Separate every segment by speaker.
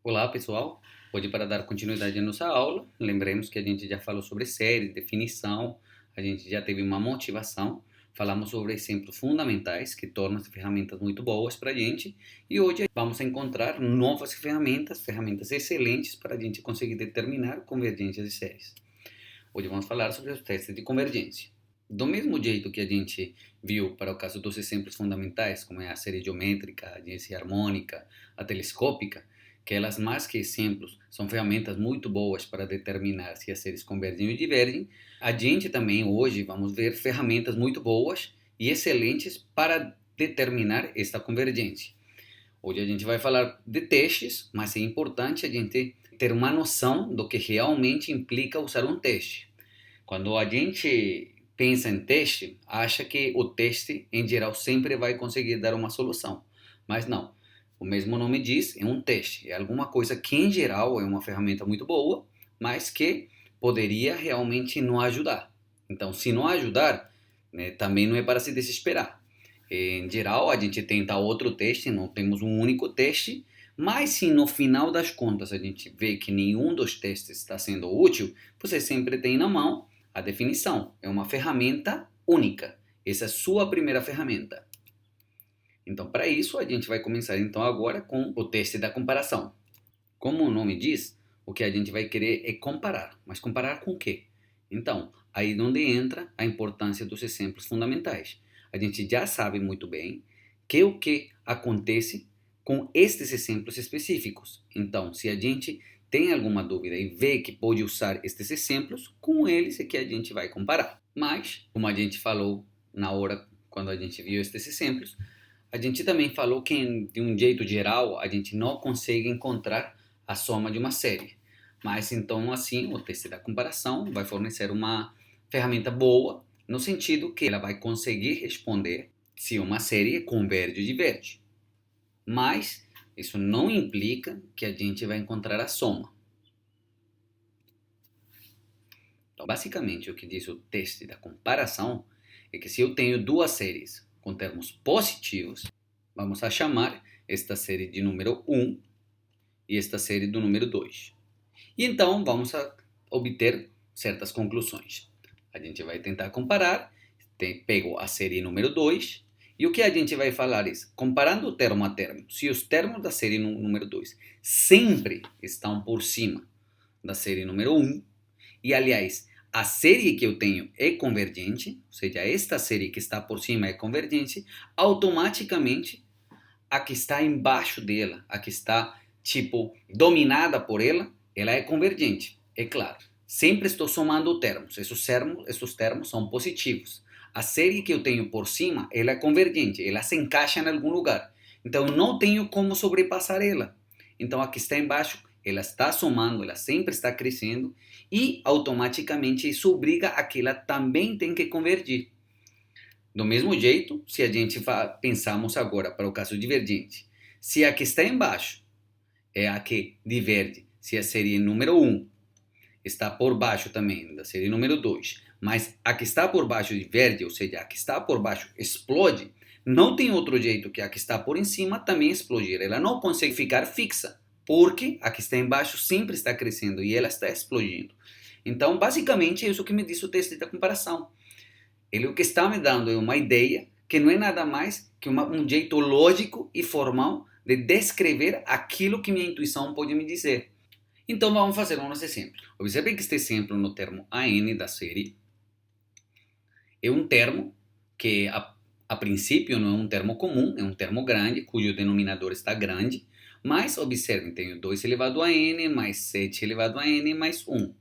Speaker 1: Olá, pessoal. Hoje, para dar continuidade à nossa aula, lembremos que a gente já falou sobre séries, definição, a gente já teve uma motivação, falamos sobre exemplos fundamentais que tornam as ferramentas muito boas para a gente e hoje vamos encontrar novas ferramentas, ferramentas excelentes para a gente conseguir determinar convergências de séries. Hoje vamos falar sobre os testes de convergência. Do mesmo jeito que a gente viu para o caso dos exemplos fundamentais, como é a série geométrica, a ciência harmônica, a telescópica, que elas mais que exemplos são ferramentas muito boas para determinar se as séries convergem ou divergem, a gente também hoje vamos ver ferramentas muito boas e excelentes para determinar esta convergência. Hoje a gente vai falar de testes, mas é importante a gente ter uma noção do que realmente implica usar um teste. Quando a gente pensa em teste, acha que o teste, em geral, sempre vai conseguir dar uma solução. Mas não. O mesmo nome diz, é um teste. É alguma coisa que, em geral, é uma ferramenta muito boa, mas que poderia realmente não ajudar. Então, se não ajudar, né, também não é para se desesperar. Em geral, a gente tenta outro teste, não temos um único teste, mas se no final das contas a gente vê que nenhum dos testes está sendo útil, você sempre tem na mão a definição. É uma ferramenta única. Essa é a sua primeira ferramenta. Então, para isso, a gente vai começar então agora com o teste da comparação. Como o nome diz, o que a gente vai querer é comparar. Mas comparar com o quê? Então, aí é onde entra a importância dos exemplos fundamentais. A gente já sabe muito bem que o que acontece com estes exemplos específicos. Então, se a gente tem alguma dúvida e vê que pode usar estes exemplos, com eles é que a gente vai comparar. Mas, como a gente falou na hora quando a gente viu estes exemplos, a gente também falou que, de um jeito geral, a gente não consegue encontrar a soma de uma série. Mas, então, assim, o teste da comparação vai fornecer uma ferramenta boa, no sentido que ela vai conseguir responder se uma série converge ou diverge. Mas isso não implica que a gente vai encontrar a soma. Então, basicamente, o que diz o teste da comparação é que se eu tenho duas séries com termos positivos, vamos a chamar esta série de número 1 e esta série do número 2. E então vamos a obter certas conclusões. A gente vai tentar comparar, pego a série número 2, e o que a gente vai falar é, comparando termo a termo, se os termos da série número 2 sempre estão por cima da série número 1, e aliás, a série que eu tenho é convergente, ou seja, esta série que está por cima é convergente, automaticamente a que está embaixo dela, a que está, tipo, dominada por ela, ela é convergente. É claro, sempre estou somando termos. Esses termos são positivos. A série que eu tenho por cima, ela é convergente, ela se encaixa em algum lugar. Então, eu não tenho como sobrepassar ela. Então, a que está embaixo, ela está somando, ela sempre está crescendo e automaticamente isso obriga a que ela também tem que convergir. Do mesmo jeito, se a gente pensamos agora para o caso divergente, se a que está embaixo é a que diverge, se a série número 1 está por baixo também da série número 2, mas a que está por baixo diverge, ou seja, a que está por baixo explode, não tem outro jeito que a que está por em cima também explodir. Ela não consegue ficar fixa, porque a que está embaixo sempre está crescendo e ela está explodindo. Então, basicamente, é isso que me diz o teste da comparação. Ele o que está me dando é uma ideia que não é nada mais que um jeito lógico e formal de descrever aquilo que minha intuição pode me dizer. Então vamos fazer um nosso exemplo. Observe que este exemplo no termo AN da série é um termo que a princípio não é um termo comum, é um termo grande, cujo denominador está grande, mas observem, tenho 2 elevado a n mais 7 elevado a n mais 1.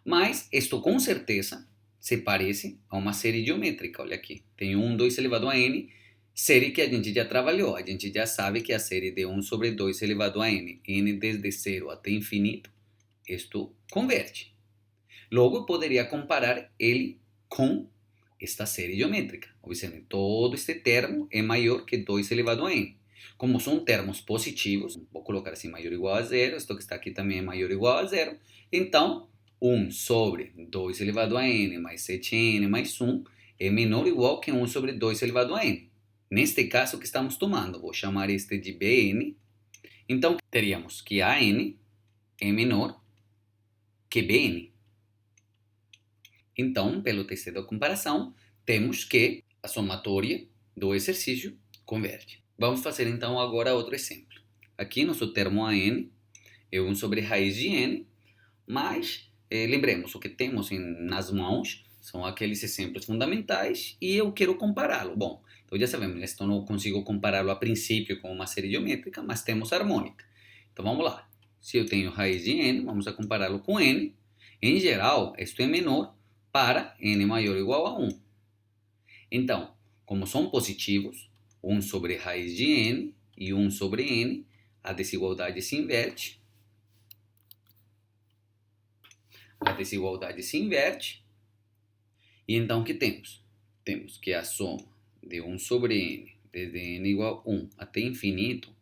Speaker 1: Mas isto com certeza se parece a uma série geométrica. Olha aqui, tem 1, 2 elevado a n, série que a gente já trabalhou. A gente já sabe que a série de 1 sobre 2 elevado a n desde 0 até infinito, isto converte. Logo, eu poderia comparar ele com esta série geométrica. Observem, todo este termo é maior que 2 elevado a n. Como são termos positivos, vou colocar assim maior ou igual a zero, isto que está aqui também é maior ou igual a zero, então 1 sobre 2 elevado a n mais 7n mais 1 é menor ou igual que 1 sobre 2 elevado a n. Neste caso que estamos tomando, vou chamar este de Bn, Então, teríamos que AN é menor que BN. Então, pelo teste da comparação, temos que a somatória do exercício converge. Vamos fazer então agora outro exemplo. Aqui nosso termo AN é 1 sobre raiz de N, mas lembremos, o que temos nas mãos são aqueles exemplos fundamentais e eu quero compará-lo. Bom, então já sabemos, então não consigo compará-lo a princípio com uma série geométrica, mas temos harmônica. Então vamos lá. Se eu tenho raiz de N, vamos a compará-lo com N. Em geral, isto é menor para N maior ou igual a 1. Então, como são positivos, 1 sobre raiz de N e 1 sobre N, a desigualdade se inverte. A desigualdade se inverte. E então o que temos? Temos que a soma de 1 sobre N, desde N igual a 1 até infinito,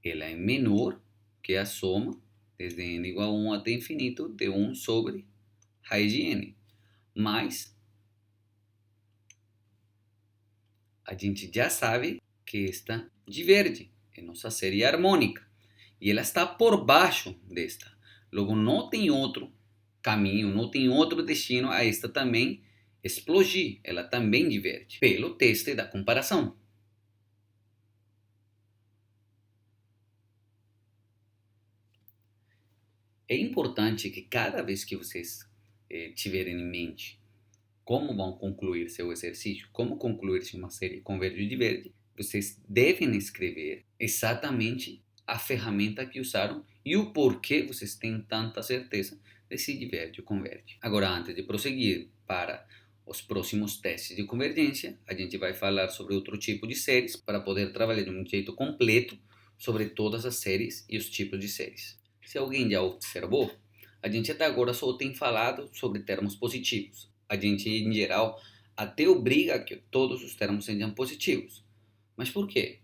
Speaker 1: ela é menor que a soma, desde N igual a 1 até infinito, de 1 sobre raiz de N. Mas a gente já sabe que esta diverge, é nossa série harmônica. E ela está por baixo desta. Logo, não tem outro caminho, não tem outro destino a esta também explodir. Ela também diverge pelo teste da comparação. É importante que cada vez que vocês tiverem em mente como vão concluir seu exercício, como concluir se uma série converge ou diverge, vocês devem escrever exatamente a ferramenta que usaram e o porquê vocês têm tanta certeza de se diverge ou converge. Agora, antes de prosseguir para os próximos testes de convergência, a gente vai falar sobre outro tipo de séries para poder trabalhar de um jeito completo sobre todas as séries e os tipos de séries. Se alguém já observou, a gente até agora só tem falado sobre termos positivos. A gente, em geral, até obriga que todos os termos sejam positivos. Mas por quê?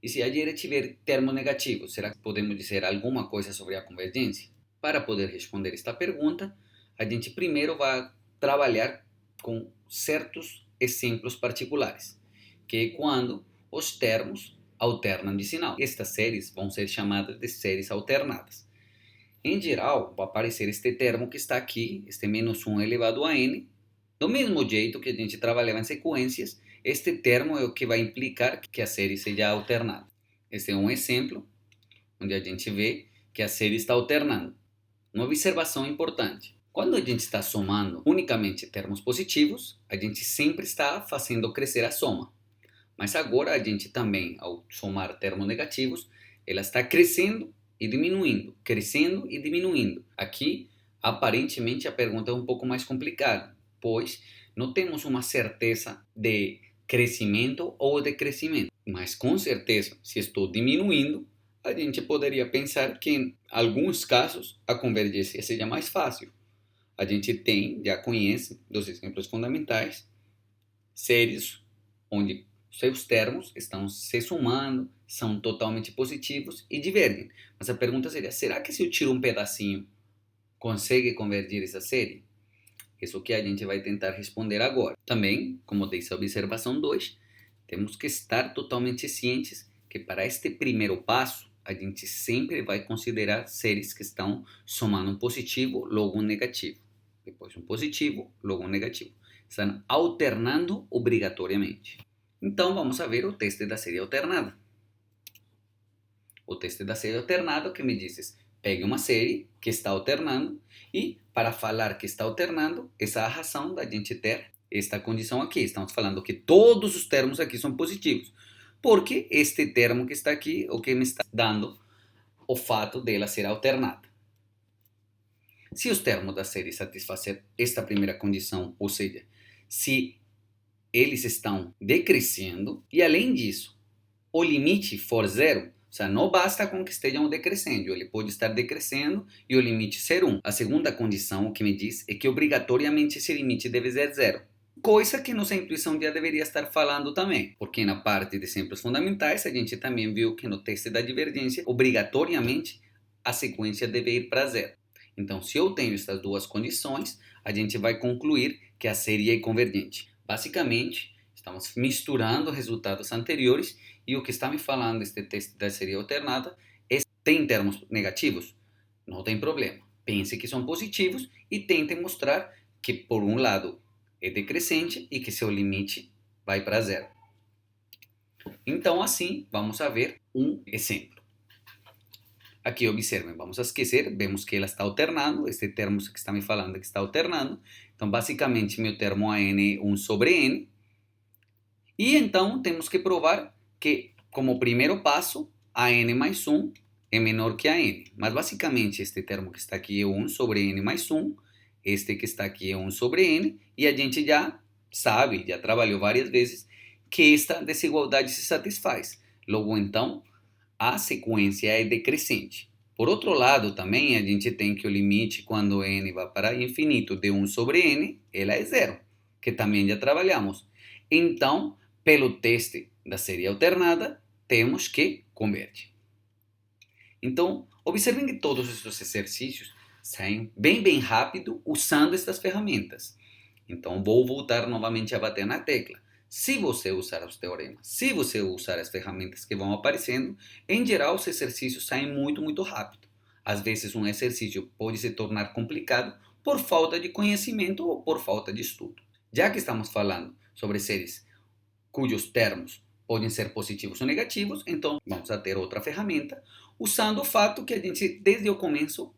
Speaker 1: E se a gente tiver termo negativo, será que podemos dizer alguma coisa sobre a convergência? Para poder responder esta pergunta, a gente primeiro vai trabalhar com certos exemplos particulares, que é quando os termos alternam de sinal. Estas séries vão ser chamadas de séries alternadas. Em geral, vai aparecer este termo que está aqui, este menos 1 elevado a n. Do mesmo jeito que a gente trabalhava em sequências, este termo é o que vai implicar que a série seja alternada. Este é um exemplo onde a gente vê que a série está alternando. Uma observação importante. Quando a gente está somando unicamente termos positivos, a gente sempre está fazendo crescer a soma. Mas agora a gente também, ao somar termos negativos, ela está crescendo e diminuindo, crescendo e diminuindo. Aqui, aparentemente, a pergunta é um pouco mais complicada, pois não temos uma certeza de crescimento ou decrescimento. Mas com certeza, se estou diminuindo, a gente poderia pensar que em alguns casos a convergência seja mais fácil. A gente já conhece dos exemplos fundamentais séries onde seus termos estão se somando, são totalmente positivos e divergem. Mas a pergunta seria, será que se eu tiro um pedacinho, consegue convergir essa série? Isso que a gente vai tentar responder agora. Também, como diz a observação 2, temos que estar totalmente cientes que para este primeiro passo, a gente sempre vai considerar séries que estão somando um positivo, logo um negativo. Depois um positivo, logo um negativo. Estão alternando obrigatoriamente. Então, vamos a ver o teste da série alternada. O teste da série alternada, que me dizes, pegue uma série que está alternando e, para falar que está alternando, essa é a razão da gente ter esta condição aqui. Estamos falando que todos os termos aqui são positivos, porque este termo que está aqui é o que me está dando o fato dela ser alternada. Se os termos da série satisfazem esta primeira condição, ou seja, se eles estão decrescendo, e além disso, o limite for zero, ou seja, não basta com que estejam decrescendo, ele pode estar decrescendo e o limite ser 1. A segunda condição, o que me diz, é que obrigatoriamente esse limite deve ser zero. Coisa que nossa intuição já deveria estar falando também, porque na parte de exemplos fundamentais a gente também viu que no teste da divergência, obrigatoriamente a sequência deve ir para zero. Então, se eu tenho essas duas condições, a gente vai concluir que a série é convergente. Basicamente, estamos misturando resultados anteriores e o que está me falando este teste da série alternada é tem termos negativos? Não tem problema. Pense que são positivos e tente mostrar que, por um lado, é decrescente e que seu limite vai para zero. Então, assim, vamos a ver um exemplo. Aqui, observem, vamos a esquecer, vemos que ela está alternando, este termo que está me falando que está alternando. Então, basicamente, meu termo AN é 1 sobre N. E então, temos que provar que, como primeiro passo, AN mais 1 é menor que a N. Mas, basicamente, este termo que está aqui é 1 sobre N mais 1. Este que está aqui é 1 sobre N. E a gente já sabe, já trabalhou várias vezes, que esta desigualdade se satisfaz. Logo, então, a sequência é decrescente. Por outro lado, também a gente tem que o limite quando n vai para infinito de 1 sobre n, ela é zero, que também já trabalhamos. Então, pelo teste da série alternada, temos que converge. Então, observem que todos esses exercícios saem bem rápido usando estas ferramentas. Então, vou voltar novamente a bater na tecla. Se você usar os teoremas, se você usar as ferramentas que vão aparecendo, em geral os exercícios saem muito rápido. Às vezes um exercício pode se tornar complicado por falta de conhecimento ou por falta de estudo. Já que estamos falando sobre séries cujos termos podem ser positivos ou negativos, então vamos a ter outra ferramenta, usando o fato que a gente desde o começo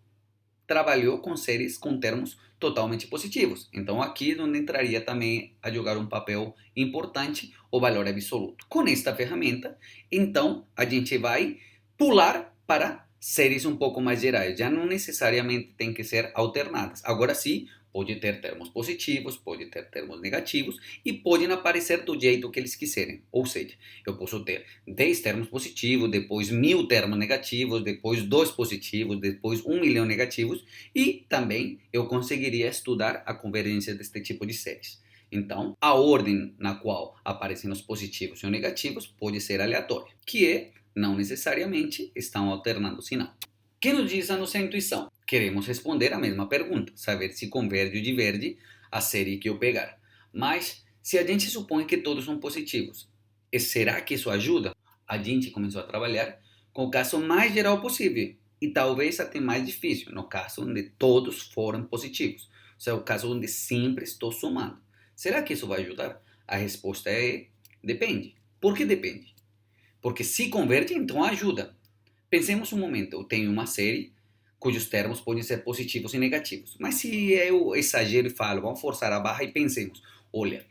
Speaker 1: trabalhou com séries com termos totalmente positivos. Então aqui é onde entraria também a jogar um papel importante o valor absoluto. Com esta ferramenta, então a gente vai pular para séries um pouco mais gerais. Já não necessariamente tem que ser alternadas. Agora sim, pode ter termos positivos, pode ter termos negativos e podem aparecer do jeito que eles quiserem. Ou seja, eu posso ter 10 termos positivos, depois 1000 termos negativos, depois 2 positivos, depois 1 milhão negativos e também eu conseguiria estudar a convergência deste tipo de séries. Então, a ordem na qual aparecem os positivos e os negativos pode ser aleatória, que é, não necessariamente, estão alternando o sinal. O que nos diz a nossa intuição? Queremos responder a mesma pergunta, saber se converge ou diverge a série que eu pegar. Mas, se a gente supõe que todos são positivos, será que isso ajuda? A gente começou a trabalhar com o caso mais geral possível e talvez até mais difícil, no caso onde todos foram positivos. Ou seja, o caso onde sempre estou somando. Será que isso vai ajudar? A resposta é depende. Por que depende? Porque se converge, então ajuda. Pensemos um momento, eu tenho uma série cujos termos podem ser positivos e negativos. Mas se eu exagero e falo, vamos forçar a barra e pensemos, olha,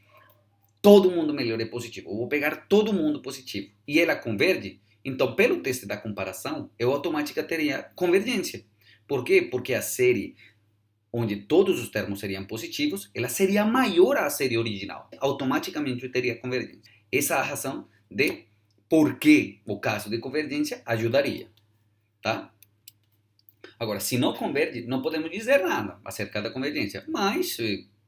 Speaker 1: todo mundo melhor é positivo, eu vou pegar todo mundo positivo e ela converge, então pelo teste da comparação, eu automaticamente teria convergência. Por quê? Porque a série onde todos os termos seriam positivos, ela seria maior à série original. Automaticamente eu teria convergência. Essa é a razão de por que o caso de convergência ajudaria. Tá? Agora, se não converge, não podemos dizer nada acerca da convergência. Mas,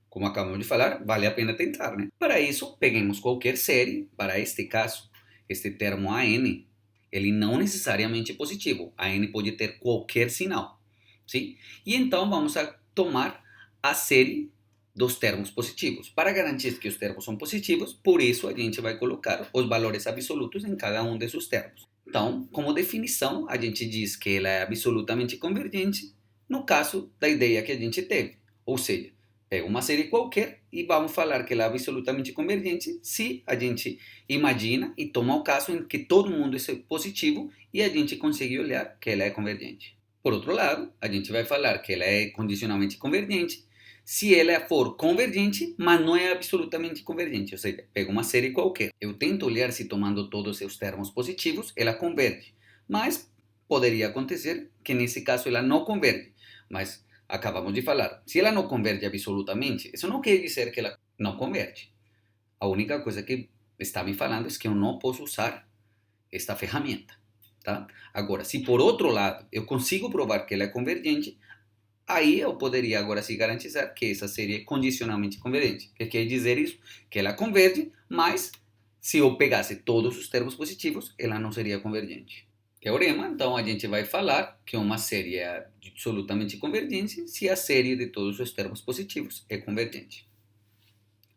Speaker 1: como acabamos de falar, vale a pena tentar. Né? Para isso, peguemos qualquer série. Para este caso, este termo AN, ele não necessariamente é positivo. AN pode ter qualquer sinal. Sim? E então vamos a tomar a série dos termos positivos. Para garantir que os termos são positivos, por isso a gente vai colocar os valores absolutos em cada um desses termos. Então, como definição, a gente diz que ela é absolutamente convergente no caso da ideia que a gente teve. Ou seja, pega uma série qualquer e vamos falar que ela é absolutamente convergente se a gente imagina e toma o caso em que todo mundo é positivo e a gente consegue olhar que ela é convergente. Por outro lado, a gente vai falar que ela é condicionalmente convergente se ela for convergente, mas não é absolutamente convergente. Ou seja, pego uma série qualquer. Eu tento olhar se tomando todos os seus termos positivos, ela converge. Mas poderia acontecer que nesse caso ela não converge. Mas acabamos de falar, se ela não converge absolutamente, isso não quer dizer que ela não converge. A única coisa que está me falando é que eu não posso usar esta ferramenta. Tá? Agora, se por outro lado eu consigo provar que ela é convergente, aí eu poderia agora se garantizar que essa série é condicionalmente convergente. O que quer dizer isso? Que ela converge, mas se eu pegasse todos os termos positivos, ela não seria convergente. Teorema, então a gente vai falar que uma série é absolutamente convergente se a série de todos os termos positivos é convergente.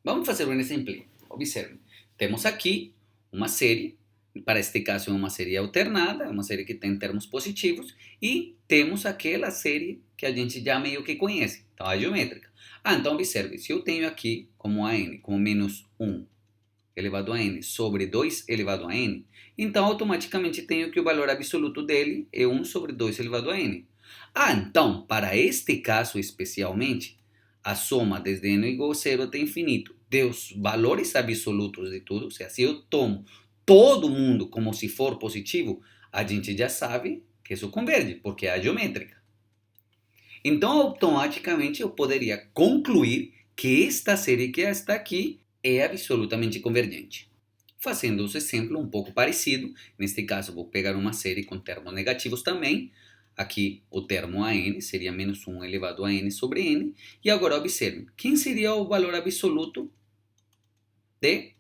Speaker 1: Vamos fazer um exemplo. Observe. Temos aqui uma série Para este caso é uma série alternada, é uma série que tem termos positivos, e temos aquela série que a gente já meio que conhece, então a geométrica. Então observe, se eu tenho aqui como a n, como menos 1 elevado a n sobre 2 elevado a n, então automaticamente tenho que o valor absoluto dele é 1 sobre 2 elevado a n. Então, para este caso especialmente, a soma desde n igual a zero até infinito dos valores absolutos de tudo, ou seja, se eu tomo todo mundo como se for positivo, a gente já sabe que isso converge, porque é geométrica. Então, automaticamente, eu poderia concluir que esta série que está aqui é absolutamente convergente. Fazendo esse exemplo um pouco parecido, neste caso vou pegar uma série com termos negativos também. Aqui o termo a n seria menos 1 elevado a n sobre n. E agora observe, quem seria o valor absoluto de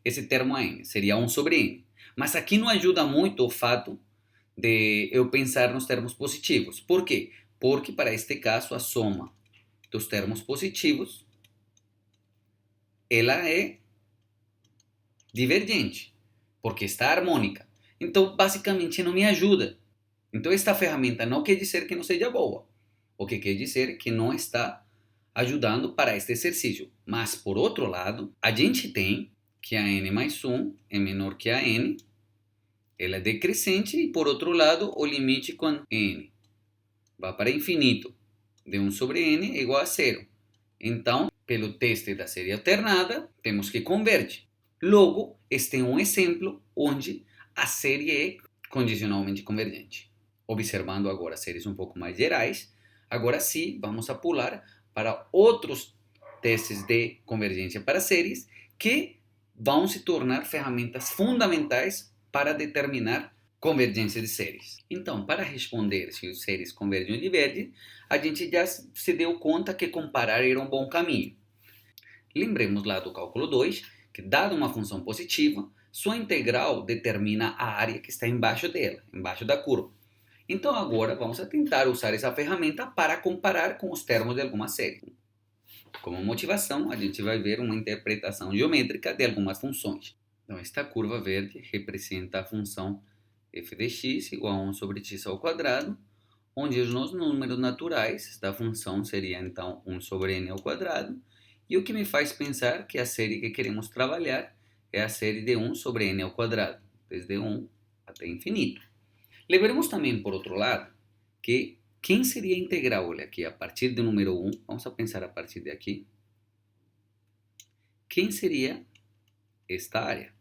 Speaker 1: esse termo a n? Seria 1 sobre n. Mas aqui não ajuda muito o fato de eu pensar nos termos positivos. Por quê? Porque para este caso a soma dos termos positivos ela é divergente, porque está harmônica. Então, basicamente, não me ajuda. Então, esta ferramenta não quer dizer que não seja boa, o que quer dizer que não está ajudando para este exercício. Mas, por outro lado, a gente tem que a n mais 1 é menor que a n, ela é decrescente, e por outro lado, o limite com n vai para infinito, de 1 sobre n é igual a zero. Então, pelo teste da série alternada, temos que converge. Logo, este é um exemplo onde a série é condicionalmente convergente. Observando agora séries um pouco mais gerais, agora sim, vamos a pular para outros testes de convergência para séries que vão se tornar ferramentas fundamentais para determinar convergência de séries. Então, para responder se as séries convergem ou divergem, a gente já se deu conta que comparar era um bom caminho. Lembremos lá do cálculo 2, que dada uma função positiva, sua integral determina a área que está embaixo dela, embaixo da curva. Então agora vamos a tentar usar essa ferramenta para comparar com os termos de alguma série. Como motivação, a gente vai ver uma interpretação geométrica de algumas funções. Então esta curva verde representa a função f de x igual a 1 sobre x ao quadrado, onde os números naturais da função seria então 1 sobre n ao quadrado, e o que me faz pensar que a série que queremos trabalhar é a série de 1 sobre n ao quadrado, desde 1 até infinito. Lembremos também, por outro lado, que quem seria a integral? Olha aqui, a partir do número 1, vamos a pensar a partir de aqui. Quem seria esta área?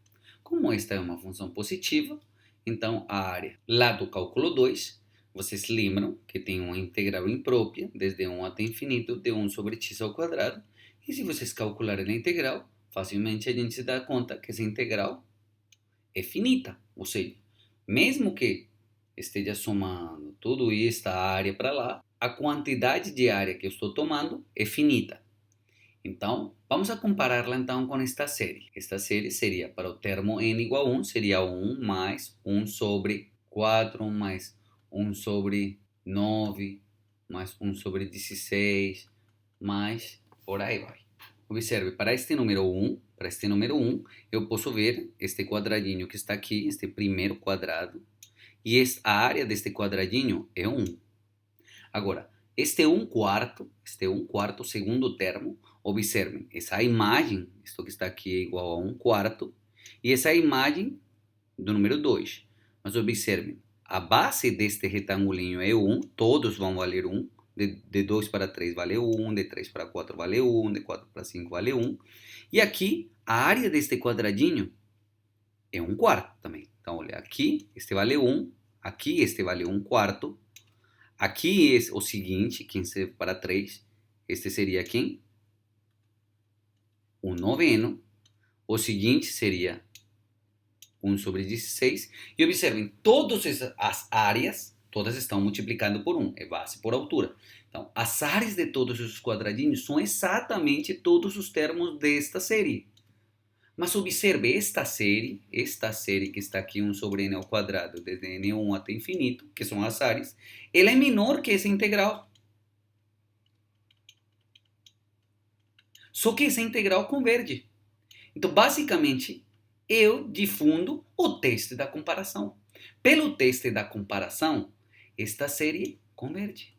Speaker 1: Como esta é uma função positiva, então a área lá do cálculo 2, vocês lembram que tem uma integral imprópria, desde 1 até infinito, de 1 sobre x ao quadrado. E se vocês calcularem a integral, facilmente a gente se dá conta que essa integral é finita. Ou seja, mesmo que esteja somando tudo esta área para lá, a quantidade de área que eu estou tomando é finita. Então, vamos a compará-la então com esta série. Esta série seria, para o termo n igual a 1, seria 1 mais 1 sobre 4 mais 1 sobre 9 mais 1 sobre 16 mais por aí vai. Observe, para este número 1, eu posso ver este quadradinho que está aqui, este primeiro quadrado, e a área deste quadradinho é 1. Agora, este 1/4, segundo termo, observem, essa imagem, isto que está aqui é igual a 1/4, e essa imagem do número 2. Mas observem, a base deste retangulinho é 1, todos vão valer 1, de 2 para 3 vale 1, de 3 para 4 vale 1, de 4 para 5 vale 1, e aqui a área deste quadradinho é 1/4 também. Então, olha, aqui este vale 1, aqui este vale 1/4, aqui é o seguinte, 15 para 3, este seria quem? 1/9, o seguinte seria 1 sobre 16, e observem, todas as áreas, todas estão multiplicando por 1, é base por altura. Então, as áreas de todos esses quadradinhos são exatamente todos os termos desta série. Mas observe, esta série que está aqui 1 sobre n ao quadrado, desde n1 até infinito, que são as áreas, ela é menor que essa integral. Só que essa integral converge. Então, basicamente, eu difundo o teste da comparação. Pelo teste da comparação, esta série converge.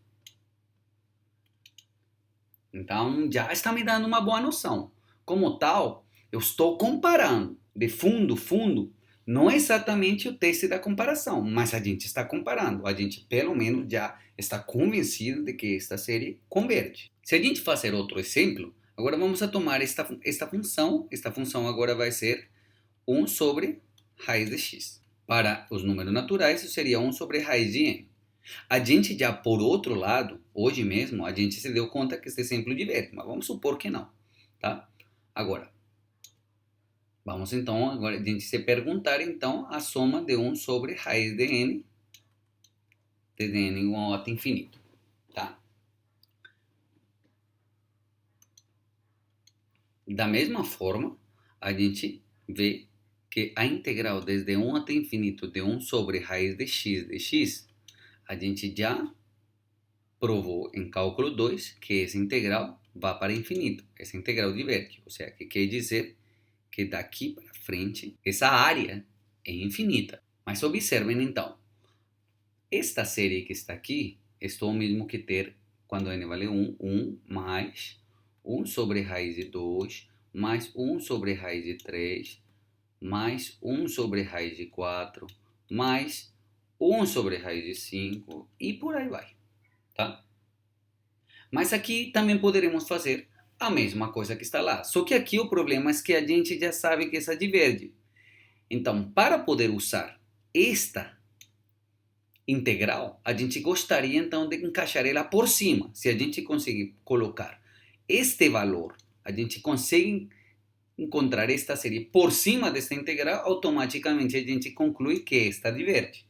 Speaker 1: Então, já está me dando uma boa noção. Como tal, eu estou comparando. De fundo, não é exatamente o teste da comparação, mas a gente está comparando. A gente, pelo menos, já está convencido de que esta série converge. Se a gente fazer outro exemplo, agora vamos a tomar esta função. Esta função agora vai ser 1 sobre raiz de x. Para os números naturais, isso seria 1 sobre raiz de n. A gente já, por outro lado, hoje mesmo, a gente se deu conta que este exemplo diverge, mas vamos supor que não, tá? Agora, vamos então, agora a gente se perguntar então a soma de 1 sobre raiz de n igual até infinito, tá? Da mesma forma, a gente vê que a integral desde 1 até infinito de 1 sobre raiz de x, a gente já provou em cálculo 2 que essa integral vai para infinito. Essa integral diverge, ou seja, que quer dizer que daqui para frente essa área é infinita. Mas observem então, esta série que está aqui é o mesmo que ter quando n vale 1, 1 mais 1 sobre raiz de 2, mais 1 sobre raiz de 3, mais 1 sobre raiz de 4, mais 1 sobre raiz de 5 e por aí vai, tá? Mas aqui também poderemos fazer a mesma coisa que está lá. Só que aqui o problema é que a gente já sabe que essa diverge. Então, para poder usar esta integral, a gente gostaria então de encaixar ela por cima. Se a gente conseguir colocar este valor, a gente consegue encontrar esta série por cima desta integral, automaticamente a gente conclui que esta diverge.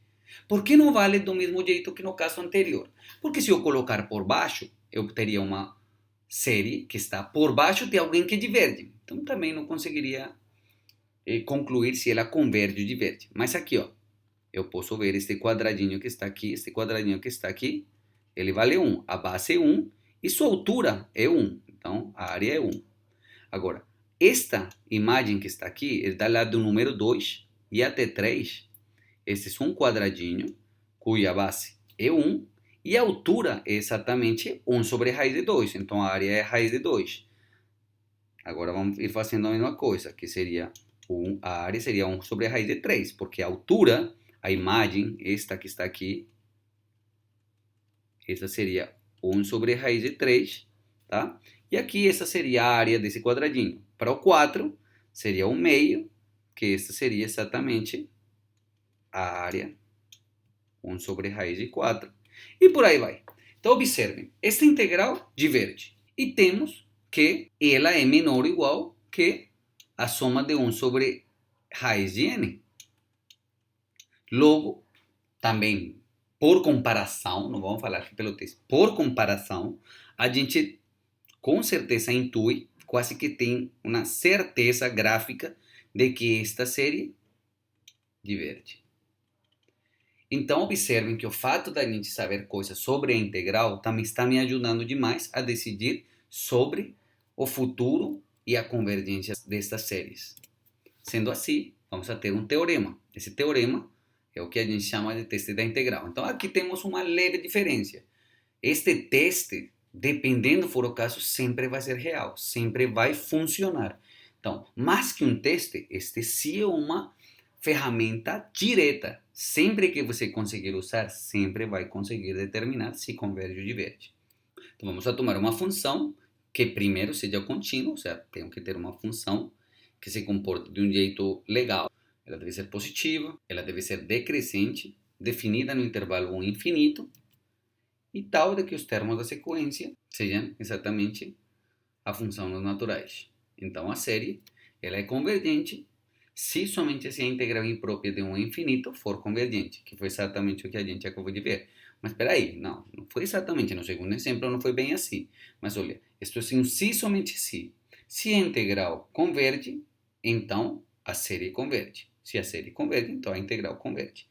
Speaker 1: Por que não vale do mesmo jeito que no caso anterior? Porque se eu colocar por baixo, eu teria uma série que está por baixo de alguém que diverge. Então também não conseguiria concluir se ela converge ou diverge. Mas aqui, ó, eu posso ver este quadradinho que está aqui, este quadradinho que está aqui, ele vale 1. A base é 1 e sua altura é 1. Então a área é 1. Agora, esta imagem que está aqui, ele dá lá do número 2 e até 3. Este é um quadradinho cuja base é 1 e a altura é exatamente 1 sobre raiz de 2. Então a área é raiz de 2. Agora vamos ir fazendo a mesma coisa, que seria a área seria 1 sobre raiz de 3, porque a altura, a imagem, esta que está aqui, essa seria 1 sobre raiz de 3, tá? E aqui essa seria a área desse quadradinho. Para o 4, seria o meio, que esta seria exatamente a área 1 sobre raiz de 4. E por aí vai. Então, observem, esta integral diverge. E temos que ela é menor ou igual que a soma de 1 sobre raiz de n. Logo, também, por comparação, não vamos falar aqui pelo texto, por comparação, a gente com certeza intui, quase que tem uma certeza gráfica de que esta série diverge. Então, observem que o fato da gente saber coisas sobre a integral também está me ajudando demais a decidir sobre o futuro e a convergência destas séries. Sendo assim, vamos a ter um teorema. Esse teorema é o que a gente chama de teste da integral. Então, aqui temos uma leve diferença. Este teste, dependendo for o caso, sempre vai ser real, sempre vai funcionar. Então, mais que um teste, este sim é uma ferramenta direta. Sempre que você conseguir usar, sempre vai conseguir determinar se converge ou diverge. Então, vamos a tomar uma função que primeiro seja contínua, ou seja, tem que ter uma função que se comporte de um jeito legal. Ela deve ser positiva, ela deve ser decrescente, definida no intervalo 1 infinito, e tal de que os termos da sequência sejam exatamente a função dos naturais. Então a série ela é convergente somente se a integral imprópria de 1 infinito for convergente, que foi exatamente o que a gente acabou de ver. Mas espera aí, não foi exatamente, no segundo exemplo não foi bem assim. Mas olha, isto é um se somente se. Se a integral converge, então a série converge. Se a série converge, então a integral converge.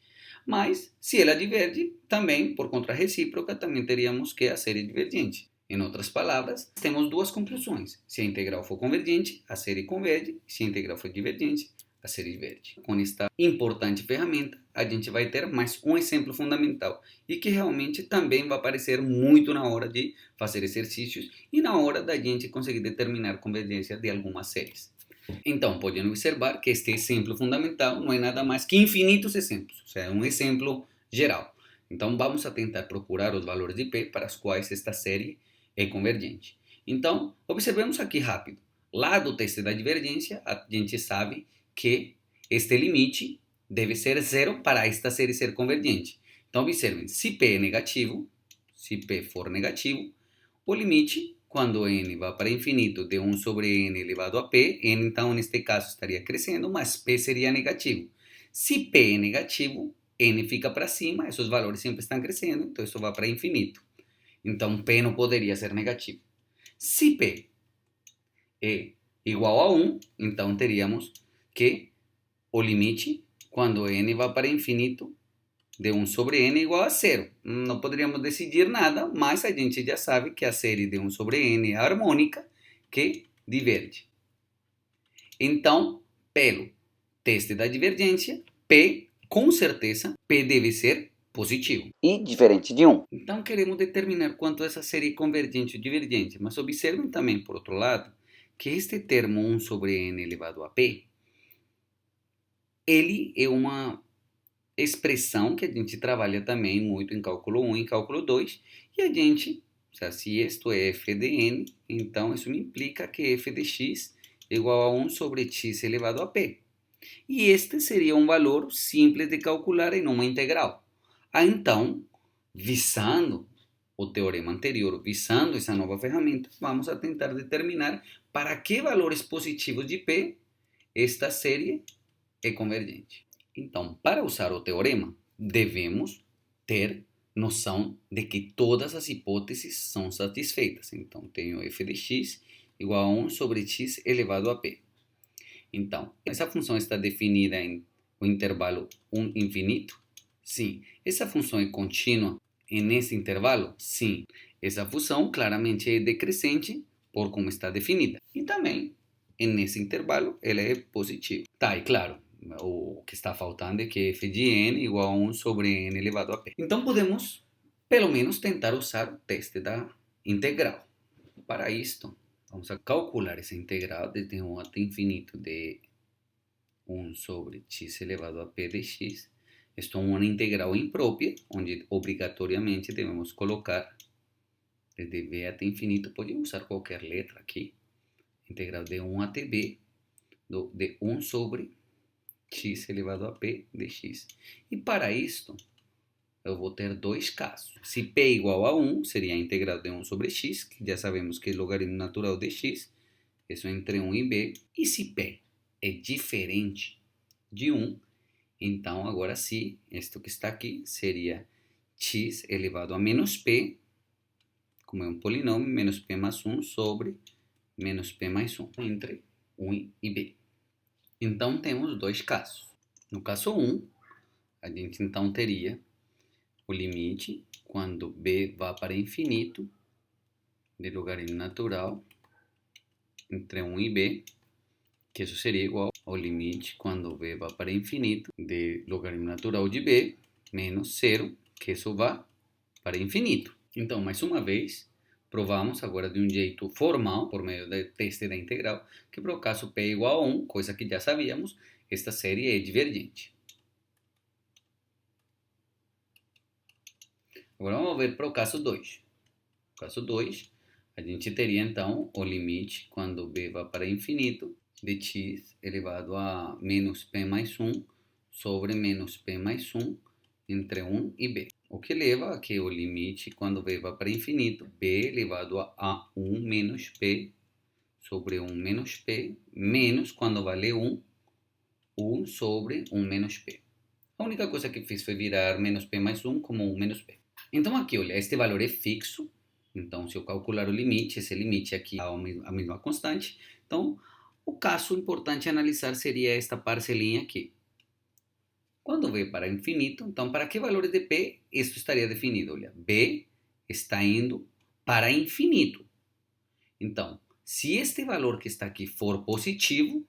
Speaker 1: Mas, se ela diverge, também, por conta recíproca, também teríamos que a série divergente. Em outras palavras, temos duas conclusões. Se a integral for convergente, a série converge. Se a integral for divergente, a série verde. Com esta importante ferramenta, a gente vai ter mais um exemplo fundamental e que realmente também vai aparecer muito na hora de fazer exercícios e na hora da gente conseguir determinar a convergência de algumas séries. Então, podem observar que este exemplo fundamental não é nada mais que infinitos exemplos, ou seja, é um exemplo geral. Então, vamos a tentar procurar os valores de P para os quais esta série é convergente. Então, observemos aqui rápido. Lá do teste da divergência, a gente sabe que este limite deve ser zero para esta série ser convergente. Então, observem, se P é negativo, se P for negativo, o limite, quando n vai para infinito, de 1 sobre n elevado a p, n então neste caso estaria crescendo, mas p seria negativo. Se p é negativo, n fica para cima, esses valores sempre estão crescendo, então isso vai para infinito. Então p não poderia ser negativo. Se p é igual a 1, então teríamos que o limite, quando n vai para infinito, de 1 sobre n igual a zero. Não poderíamos decidir nada, mas a gente já sabe que a série de 1 sobre n é harmônica, que diverge. Então, pelo teste da divergência, P, com certeza, P deve ser positivo e diferente de 1. Então, queremos determinar quanto essa série é convergente ou divergente, mas observem também, por outro lado, que este termo 1 sobre n elevado a p, ele é uma expressão que a gente trabalha também muito em cálculo 1 e em cálculo 2, e a gente, se isto é f de n, então isso me implica que f de x é igual a 1 sobre x elevado a p. E este seria um valor simples de calcular em uma integral. Então, visando o teorema anterior, visando essa nova ferramenta, vamos a tentar determinar para que valores positivos de p esta série é convergente. Então, para usar o teorema, devemos ter noção de que todas as hipóteses são satisfeitas. Então, tenho f de x igual a 1 sobre x elevado a p. Então, essa função está definida em o intervalo 1 infinito? Sim. Essa função é contínua nesse intervalo? Sim. Essa função claramente é decrescente por como está definida. E também, nesse intervalo, ela é positiva. Tá, e claro, o que está faltando é que f de n igual a 1 sobre n elevado a p. Então, podemos, pelo menos, tentar usar o teste da integral. Para isto, vamos a calcular essa integral desde 1 até infinito de 1 sobre x elevado a p de x. Isto é uma integral imprópria, onde obrigatoriamente devemos colocar desde b até infinito. Podemos usar qualquer letra aqui. Integral de 1 até b de 1 sobre x elevado a p de x. E para isto, eu vou ter dois casos. Se p é igual a 1, seria a integral de 1 sobre x, que já sabemos que é logaritmo natural de x, isso é entre 1 e b. E se p é diferente de 1, então agora sim, isto que está aqui seria x elevado a menos p, como é um polinômio, menos p mais 1 sobre menos p mais 1, entre 1 e b. Então, temos dois casos. No caso 1, a gente então teria o limite quando b vai para infinito de logaritmo natural entre 1 e b, que isso seria igual ao limite quando b vai para infinito de logaritmo natural de b menos 0, que isso vai para infinito. Então, mais uma vez, provamos agora de um jeito formal, por meio do teste da integral, que para o caso p é igual a 1, coisa que já sabíamos, esta série é divergente. Agora vamos ver para o caso 2. No caso 2, a gente teria então o limite quando b vai para infinito de x elevado a menos p mais 1 sobre menos p mais 1 entre 1 e b. O que leva a que o limite, quando b vai para infinito, b elevado a 1 menos p sobre 1 menos p, menos, quando vale 1, 1 sobre 1 menos p. A única coisa que fiz foi virar menos p mais 1 como 1 menos p. Então aqui, olha, este valor é fixo. Então, se eu calcular o limite, esse limite aqui é a mesma constante. Então, o caso importante a analisar seria esta parcelinha aqui. Quando v para infinito, então para que valores de p isso estaria definido? Olha, b está indo para infinito. Então, se este valor que está aqui for positivo,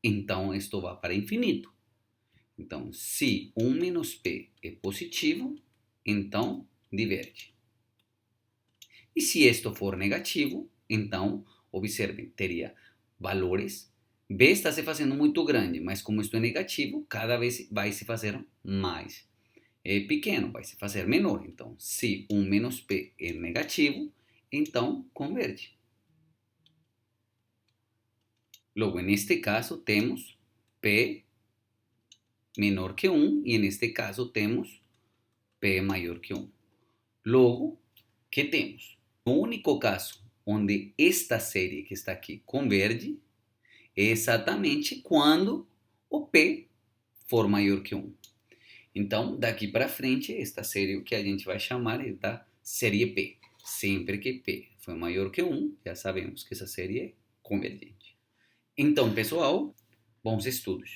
Speaker 1: então isto vai para infinito. Então, se 1 menos P é positivo, então diverge. E se isto for negativo, então, observem, teria valores. B está se fazendo muito grande, mas como isto é negativo, cada vez vai se fazer mais pequeno, vai se fazer menor. Então, se 1 menos P é negativo, então converge. Logo, neste caso, temos P menor que 1 e neste caso temos P maior que 1. Logo, que temos? No único caso onde esta série que está aqui converge é exatamente quando o P for maior que 1. Então, daqui para frente, esta série o que a gente vai chamar é da série P. Sempre que P for maior que 1, já sabemos que essa série é convergente. Então, pessoal, bons estudos.